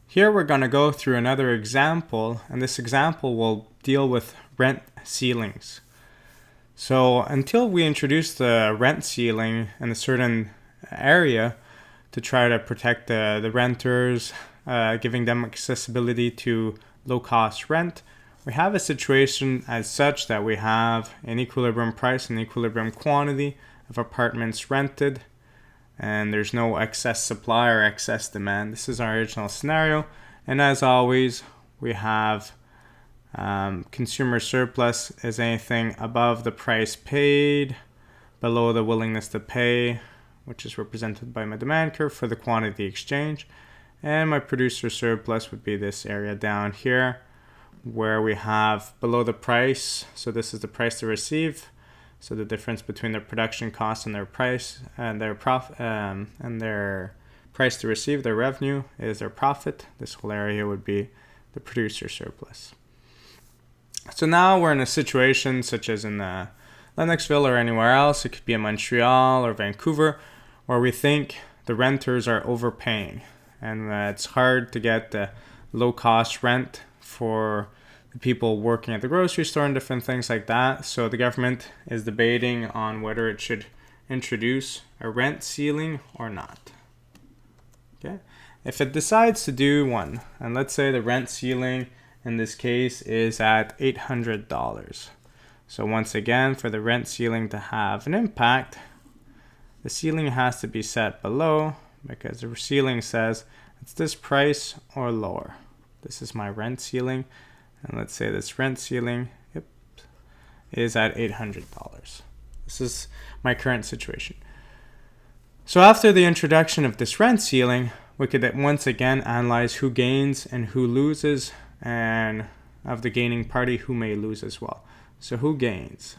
Here we're going to go through another example, and this example will deal with rent ceilings. So until we introduce the rent ceiling in a certain area to try to protect the renters, giving them accessibility to low-cost rent, we have a situation as such that we have an equilibrium price and equilibrium quantity of apartments rented, and there's no excess supply or excess demand. This is our original scenario, and as always, we have consumer surplus is anything above the price paid, below the willingness to pay, which is represented by my demand curve for the quantity exchange, and my producer surplus would be this area down here where we have below the price, so this is the price to receive, so the difference between their production cost and their price and their profit and their price to receive, their revenue, is their profit. This whole area would be the producer surplus. So now we're in a situation such as in Lennoxville or anywhere else, it could be in Montreal or Vancouver, where we think the renters are overpaying, and it's hard to get the low cost rent for the people working at the grocery store and different things like that. So the government is debating on whether it should introduce a rent ceiling or not. Okay, if it decides to do one, and let's say the rent ceiling in this case is at $800. So once again, for the rent ceiling to have an impact, the ceiling has to be set below, because the ceiling says it's this price or lower. This is my rent ceiling, and let's say this rent ceiling is at $800. This is my current situation. So after the introduction of this rent ceiling, we could once again analyze who gains and who loses, and of the gaining party, who may lose as well. So who gains?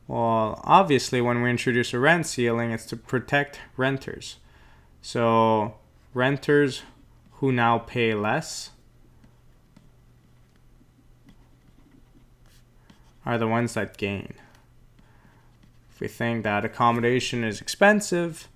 Well, obviously when we introduce a rent ceiling, it's to protect renters. So renters who now pay less are the ones that gain. If we think that accommodation is expensive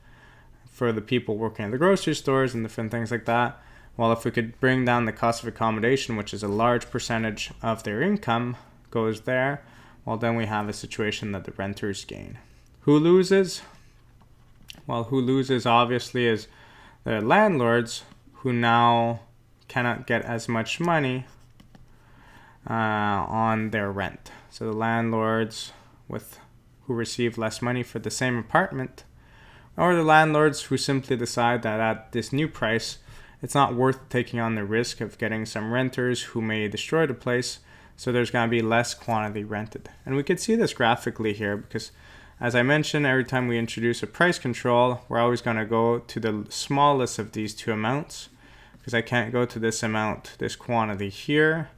for the people working at the grocery stores and different things like that, well, if we could bring down the cost of accommodation, which is a large percentage of their income goes there, well, then we have a situation that the renters gain. Who loses? Well, who loses obviously is the landlords, who now cannot get as much money on their rent. So the landlords who receive less money for the same apartment, or the landlords who simply decide that at this new price, it's not worth taking on the risk of getting some renters who may destroy the place, so there's going to be less quantity rented. And we could see this graphically here, because as I mentioned, every time we introduce a price control, we're always going to go to the smallest of these two amounts, because I can't go to this amount, this quantity here,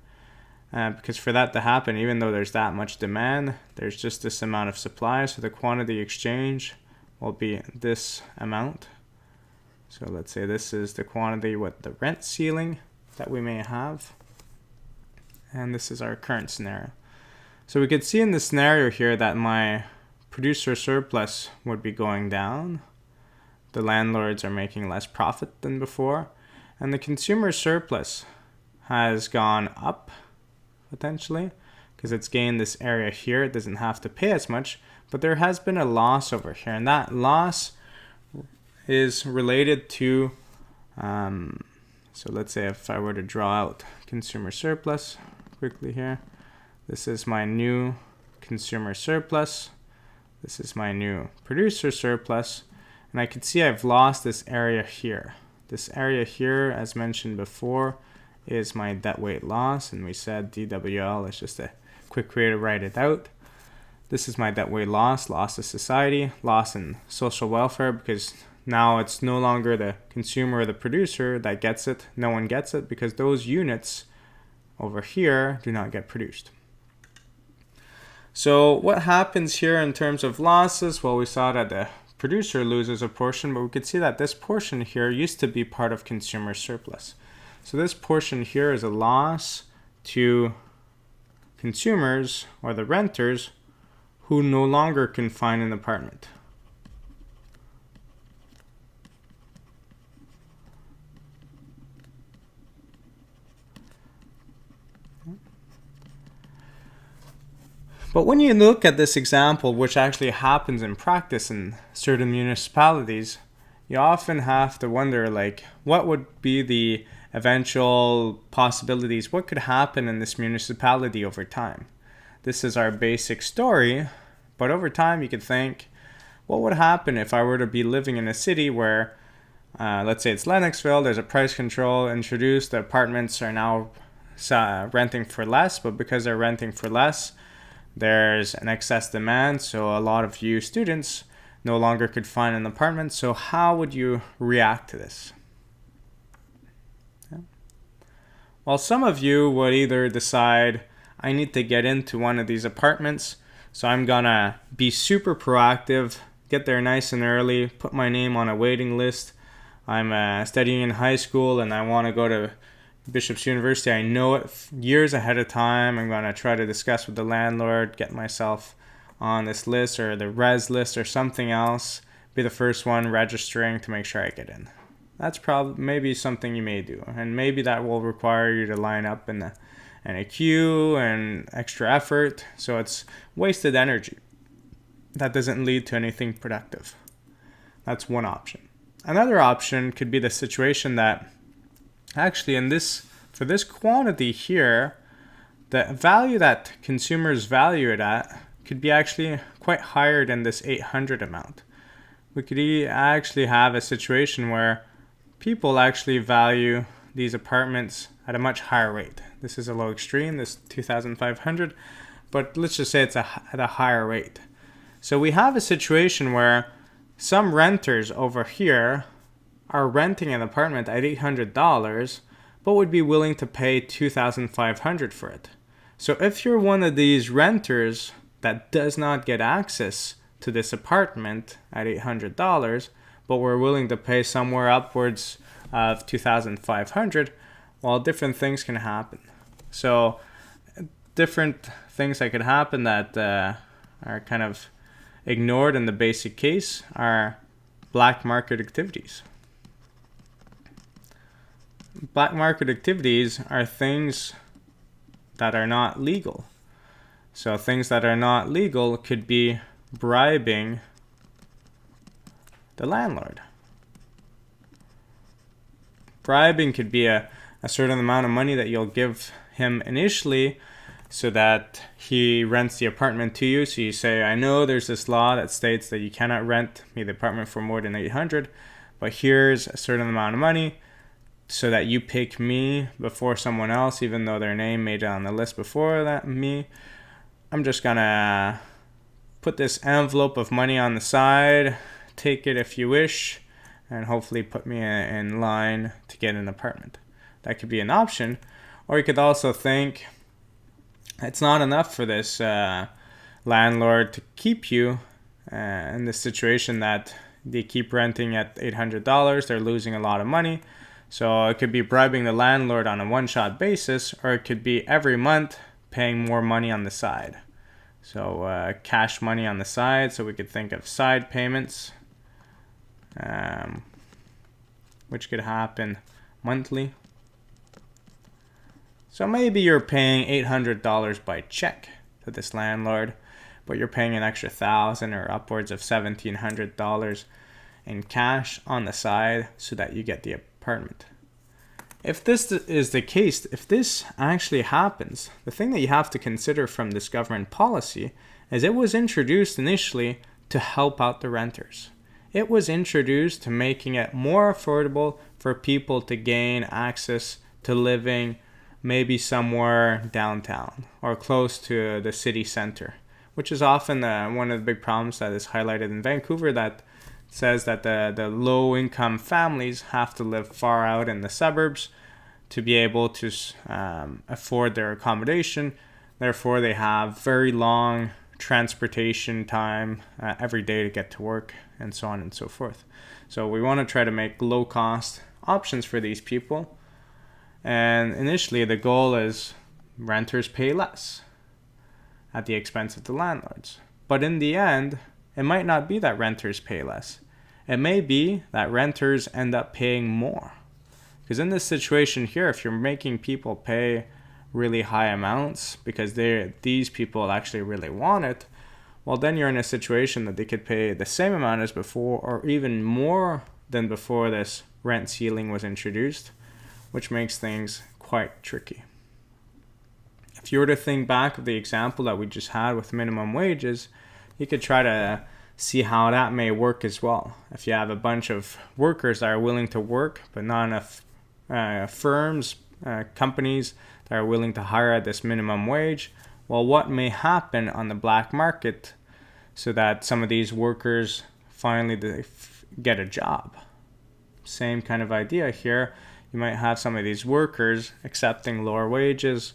because for that to happen, even though there's that much demand, there's just this amount of supply, so the quantity exchange will be this amount. So let's say this is the quantity with the rent ceiling that we may have, and this is our current scenario. So we could see in this scenario here that my producer surplus would be going down, the landlords are making less profit than before, and the consumer surplus has gone up potentially because it's gained this area here. It doesn't have to pay as much, but there has been a loss over here, and that loss is related to so let's say if I were to draw out consumer surplus quickly here, this is my new consumer surplus, this is my new producer surplus, and I can see I've lost this area here. This area here, as mentioned before, is my debt weight loss, and we said DWL is just a quick way to write it out. This is my debt weight loss, loss to society, loss in social welfare, because now it's no longer the consumer or the producer that gets it. No one gets it because those units over here do not get produced. So what happens here in terms of losses? Well, we saw that the producer loses a portion, but we could see that this portion here used to be part of consumer surplus. So this portion here is a loss to consumers or the renters who no longer can find an apartment. But when you look at this example, which actually happens in practice in certain municipalities, you often have to wonder, like, what would be the eventual possibilities? What could happen in this municipality over time? This is our basic story, but over time you could think, what would happen if I were to be living in a city where, let's say it's Lennoxville, there's a price control introduced, the apartments are now renting for less, but because they're renting for less, there's an excess demand, so a lot of you students no longer could find an apartment. So how would you react to this? Yeah. Well, some of you would either decide, I need to get into one of these apartments, so I'm gonna be super proactive, get there nice and early, put my name on a waiting list. I'm studying in high school and I want to go to Bishop's University. I know it years ahead of time. I'm going to try to discuss with the landlord, get myself on this list or the res list or something else, be the first one registering to make sure I get in. That's probably maybe something you may do, and maybe that will require you to line up in a queue and extra effort, so it's wasted energy. That doesn't lead to anything productive. That's one option. Another option could be the situation that actually for this quantity here, the value that consumers value it at could be actually quite higher than this 800 amount. We could actually have a situation where people actually value these apartments at a much higher rate. This is a low extreme, this 2,500, but let's just say it's at a higher rate. So we have a situation where some renters over here are renting an apartment at $800, but would be willing to pay $2,500 for it. So if you're one of these renters that does not get access to this apartment at $800, but we're willing to pay somewhere upwards of $2,500, well, different things can happen. So different things that could happen that are kind of ignored in the basic case are black market activities. Black market activities are things that are not legal. So things that are not legal could be bribing the landlord. Bribing could be a certain amount of money that you'll give him initially so that he rents the apartment to you. So you say, I know there's this law that states that you cannot rent me the apartment for more than 800, but here's a certain amount of money so that you pick me before someone else, even though their name made it on the list before that me. I'm just gonna put this envelope of money on the side, take it if you wish, and hopefully put me in line to get an apartment. That could be an option. Or you could also think it's not enough for this landlord to keep you in this situation that they keep renting at $800. They're losing a lot of money. So it could be bribing the landlord on a one-shot basis, or it could be every month paying more money on the side. So cash money on the side. So we could think of side payments, which could happen monthly. So maybe you're paying $800 by check to this landlord, but you're paying an extra $1,000 or upwards of $1,700 in cash on the side so that you get the apartment. If this is the case, if this actually happens, the thing that you have to consider from this government policy is it was introduced initially to help out the renters. It was introduced to making it more affordable for people to gain access to living maybe somewhere downtown or close to the city center, which is often one of the big problems that is highlighted in Vancouver, that says that the low-income families have to live far out in the suburbs to be able to afford their accommodation. Therefore, they have very long transportation time every day to get to work, and so on and so forth. So we want to try to make low-cost options for these people. And initially, the goal is renters pay less at the expense of the landlords. But in the end, it might not be that renters pay less. It may be that renters end up paying more. Because in this situation here, if you're making people pay really high amounts because these people actually really want it, well, then you're in a situation that they could pay the same amount as before or even more than before this rent ceiling was introduced, which makes things quite tricky. If you were to think back of the example that we just had with minimum wages, you could try to see how that may work as well. If you have a bunch of workers that are willing to work, but not enough firms, companies that are willing to hire at this minimum wage, well, what may happen on the black market so that some of these workers finally get a job? Same kind of idea here. You might have some of these workers accepting lower wages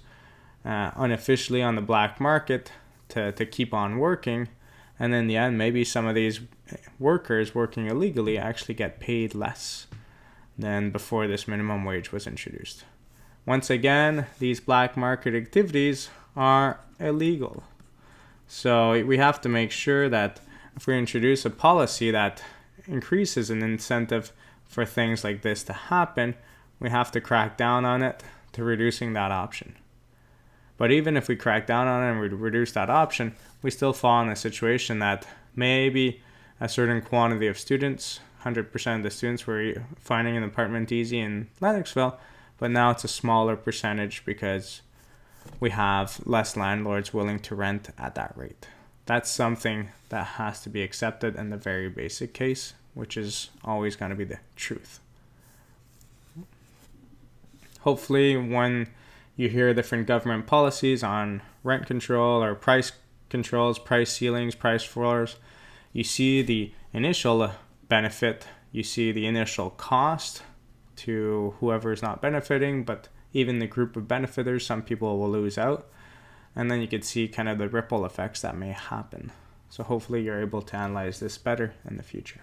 unofficially on the black market to keep on working. And in the end, maybe some of these workers working illegally actually get paid less than before this minimum wage was introduced. Once again, these black market activities are illegal. So we have to make sure that if we introduce a policy that increases an incentive for things like this to happen, we have to crack down on it to reducing that option. But even if we crack down on it and we reduce that option, we still fall in a situation that maybe a certain quantity of students, 100% of the students were finding an apartment easy in Lennoxville, but now it's a smaller percentage because we have less landlords willing to rent at that rate. That's something that has to be accepted in the very basic case, which is always going to be the truth. Hopefully, when you hear different government policies on rent control or price controls, price ceilings, price floors, you see the initial benefit, you see the initial cost to whoever is not benefiting, but even the group of benefiters, some people will lose out. And then you could see kind of the ripple effects that may happen. So hopefully you're able to analyze this better in the future.